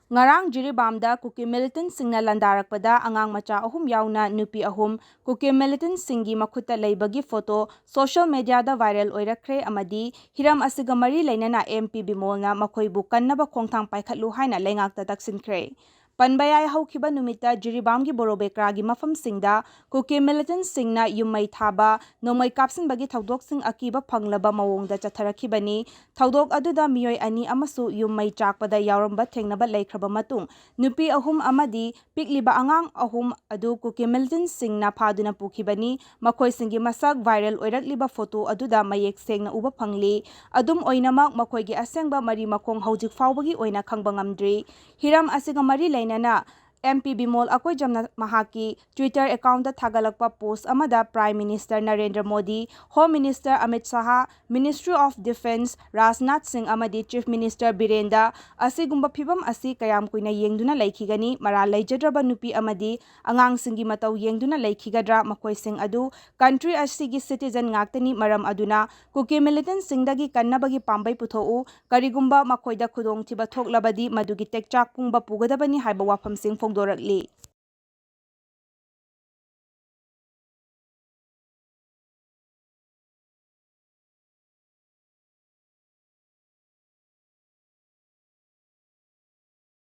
Ngarang 𝗔𝗡𝗡𝗚 ꯀꯨꯀꯤ ꯃꯤꯂꯤꯇꯦꯟꯠꯁꯤꯡꯅ ꯂꯥꯟꯗꯥꯔꯛꯄꯗ ꯑꯉꯥꯡ ꯃꯆꯥ 3 ꯌꯥꯎꯅ ꯅꯨꯄꯤ 3 ꯀꯨꯀꯤ ꯃꯤꯂꯤꯇꯦꯟꯠꯁꯤꯡꯒꯤ ꯃꯈꯨꯠꯇ ꯂꯩꯕꯒꯤ ꯐꯣꯇꯣ ꯁꯣꯁꯤꯌꯦꯜ ꯃꯤꯗꯤꯌꯥꯗ ꯚꯥꯏꯔꯦꯜ ꯑꯣꯏꯔꯛꯈ꯭ꯔꯦ ꯑꯃꯗꯤ ꯍꯤꯔꯝ ꯑꯁꯤꯒ ꯃꯔꯤ ꯂꯩꯅꯅ MP ꯕꯤꯃꯣꯜꯅ ꯃꯈꯣꯏꯕꯨ ꯀꯟꯅꯕ ꯈꯣꯡꯊꯥꯡ ꯄꯥꯏꯈꯠꯂꯨ ꯍꯥꯏꯅ ꯂꯩꯉꯥꯛꯇ ꯇꯛꯁꯤꯟꯈ꯭ꯔꯦ꯫ ꯄꯟꯕ ꯌꯥꯏ ꯍꯧꯈꯤꯕ ꯅꯨꯃꯤꯠꯇ ꯖꯤꯔꯤꯕꯥꯝꯒꯤ ꯕꯣꯔꯣꯕꯦꯀ꯭ꯔꯥꯒꯤ ꯃꯐꯝꯁꯤꯡꯗ ꯀꯨꯀꯤ ꯃꯤꯂꯤꯇꯦꯟꯠꯁꯤꯡꯅ ꯌꯨꯝꯃꯩ ꯊꯥꯕ, ꯅꯣꯡꯃꯩ ꯀꯥꯞꯁꯤꯟꯕꯒꯤ ꯊꯧꯗꯣꯛꯁꯤꯡ ꯑꯀꯤꯕ ꯐꯪꯂꯕ ꯃꯑꯣꯡꯗ ꯆꯠꯊꯔꯛꯈꯤꯕꯅꯤ꯫ ꯊꯧꯗꯣꯛ ꯑꯗꯨꯗ ꯃꯤꯑꯣꯏ 2 ꯑꯃꯁꯨ ꯌꯨꯝꯃꯩ ꯆꯥꯛꯄꯗ ꯌꯥꯎꯔꯝꯕ ꯊꯦꯡꯅꯕ ꯂꯩꯈ꯭ꯔꯕ ꯃꯇꯨꯡ ꯅꯨꯄꯤ 3 ꯑꯃꯗꯤ ꯄꯤꯛꯂꯤꯕ ꯑꯉꯥꯡ 3 ꯑꯗꯨ ꯀꯨꯀꯤ ꯃꯤꯂꯤꯇꯦꯟꯠꯁꯤꯡꯅ ꯐꯥꯗꯨꯅ ꯄꯨꯈꯤꯕꯅꯤ꯫ ꯃꯈꯣꯏꯁꯤꯡꯒꯤ ꯃꯁꯛ ꯚꯥꯏꯔꯦꯜ ꯑꯣꯏꯔꯛꯂꯤꯕ ꯐꯣꯇꯣ ꯑꯗꯨꯗ ꯃꯌꯦꯛ ꯁꯦꯡꯅ ꯎꯕ ꯐꯪꯂꯤ꯫ ꯑꯗꯨꯝ ꯑꯣꯏꯅꯃꯛ ꯃꯈꯣꯏꯒꯤ ꯑꯁꯦꯡꯕ ꯃꯔꯤ-ꯃꯈꯣꯡ ꯍꯧꯖꯤꯛ ꯐꯥꯎꯕꯒꯤ ꯑꯣꯏꯅ ꯈꯪꯕ ꯉꯝꯗ꯭ꯔꯤ꯫ ꯍꯤꯔꯝ ꯑꯁꯤꯒ ꯃꯔꯤ ꯂꯩꯅꯅ MP ꯕꯤꯃꯣꯜ ꯑꯀꯣꯏꯖꯝꯅ ꯃꯍꯥꯛꯀꯤ ꯇ꯭ꯋꯤꯇꯔ ꯑꯦꯀꯥꯎꯟꯇ ꯊꯥꯒꯠꯂꯛꯄ ꯄꯣꯁꯠ ꯑꯃꯗ prime minister Narendra Modi, home minister Amit Shah, ministry of defence Rajnath ꯁꯤꯡ ꯑꯃꯗꯤ ꯆꯤꯐ ꯃꯤꯅꯤꯁꯇꯔ ꯕꯤꯔꯦꯟꯗ ꯑꯁꯤꯒꯨꯝꯕ ꯐꯤꯚꯝ ꯑꯁꯤ ꯀꯌꯥꯝ ꯀꯨꯏꯅ ꯌꯦꯡꯗꯨꯅ ꯂꯩꯈꯤꯒꯅꯤ? ꯃꯔꯥꯜ ꯂꯩꯖꯗ꯭ꯔꯕ ꯅꯨꯄꯤ ꯑꯃꯗꯤ ꯑꯉꯥꯡꯁꯤꯡꯒꯤ ꯃꯇꯧ ꯌꯦꯡꯗꯨꯅ ꯂꯩꯈꯤꯒꯗ꯭ꯔꯥ? ꯃꯈꯣꯏꯁꯤꯡ ꯑꯗꯨ ꯀꯟꯇ꯭ꯔꯤ ꯑꯁꯤꯒꯤ ꯁꯤꯇꯤꯖꯦꯟ ꯉꯥꯛꯇꯅꯤ, ꯃꯔꯝ ꯑꯗꯨꯅ ꯀꯨꯀꯤ ꯃꯤꯂꯤꯇꯦꯟꯠꯁꯤꯡꯗꯒꯤ ꯀꯟꯅꯕꯒꯤ ꯄꯥꯝꯕꯩ ꯄꯨꯊꯣꯛꯎ꯫ ꯀꯔꯤꯒꯨꯝꯕ ꯃꯈꯣꯏꯗ ꯈꯨꯗꯣꯡꯊꯤꯕ ꯊꯣꯛꯂꯕꯗꯤ ꯃꯗꯨꯒꯤ ꯇꯦꯛꯆꯥꯛ ꯄꯨꯡꯕ ꯄꯨꯒꯗꯕꯅꯤ ꯍꯥꯏꯕ ꯋꯥꯐꯝꯁꯤꯡ ꯐꯣꯡꯗꯣꯔꯛꯂꯤ꯫